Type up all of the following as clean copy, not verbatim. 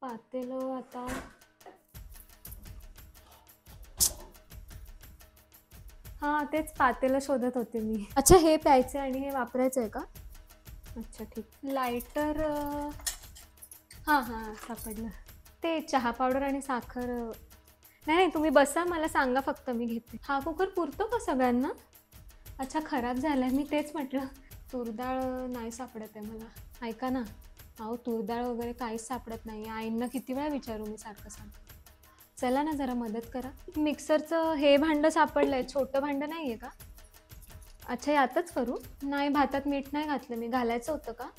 पातेलं आता हां, तेच पातेलं शोधत होते मी. अच्छा, हे प्यायचं आणि हे वापरायचं आहे का? अच्छा, ठीक. लायटर हां, हां, सापडलं. ते चहा पावडर आणि साखर नाही, नाही, तुम्ही बसा, मला सांगा फक्त, मी घेते. हा कुकर पुरतो का सगळ्यांना? अच्छा, खराब झालाय. मी तेच म्हटलं. तूरडाळ नाही सापडत आहे मला. ऐका ना, अहो तूरडाळ वगैरे काहीच सापडत नाही. आईंना किती वेळा विचारू मी सारखं. चला ना, जरा मदत करा. मिक्सरचं हे भांडं सापडलंय, छोटं भांडं नाहीये का? अच्छा, यातच करू? नाही, भातात मीठ नाही घातलं मी. घालायचं होतं का?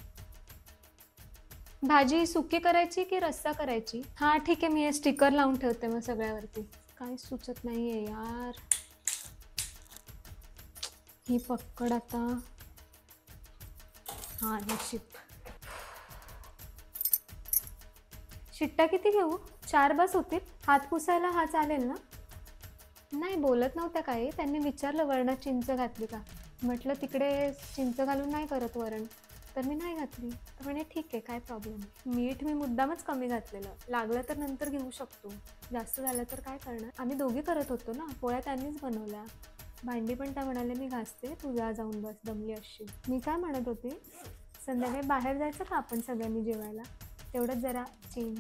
भाजी सुकी करायची की रस्सा करायची? हां, ठीक आहे. मी हे स्टिकर लावून ठेवते मग सगळ्यावरती. काही सुचत नाहीये यार. ही पक्कड आता. हां, नशीब. शिट्ट्या किती घेऊ? 4 बस होतील? हात पुसायला हा चालेल ना? नाही, बोलत नव्हत्या काही. त्यांनी विचारलं वरणात चिंच घातली का? म्हटलं तिकडे चिंच घालून नाही करत वरण. तर मी नाही घातली. तर म्हणे ठीक आहे, काय प्रॉब्लेम नाही. मीठ मी मुद्दामच कमी घातलेलं. लागलं तर नंतर घेऊ शकतो. जास्त झालं तर काय करणार? आम्ही दोघी करत होतो ना. पोळ्या त्यांनीच बनवल्या. भांडी पण त्या म्हणाल्या मी घासते, तू जा जाऊन बस, दमली असशील. मी काय म्हणत होते, संध्याकाळी बाहेर जायचं का आपण सगळ्यांनी जेवायला? तेवढंच जरा चेंज.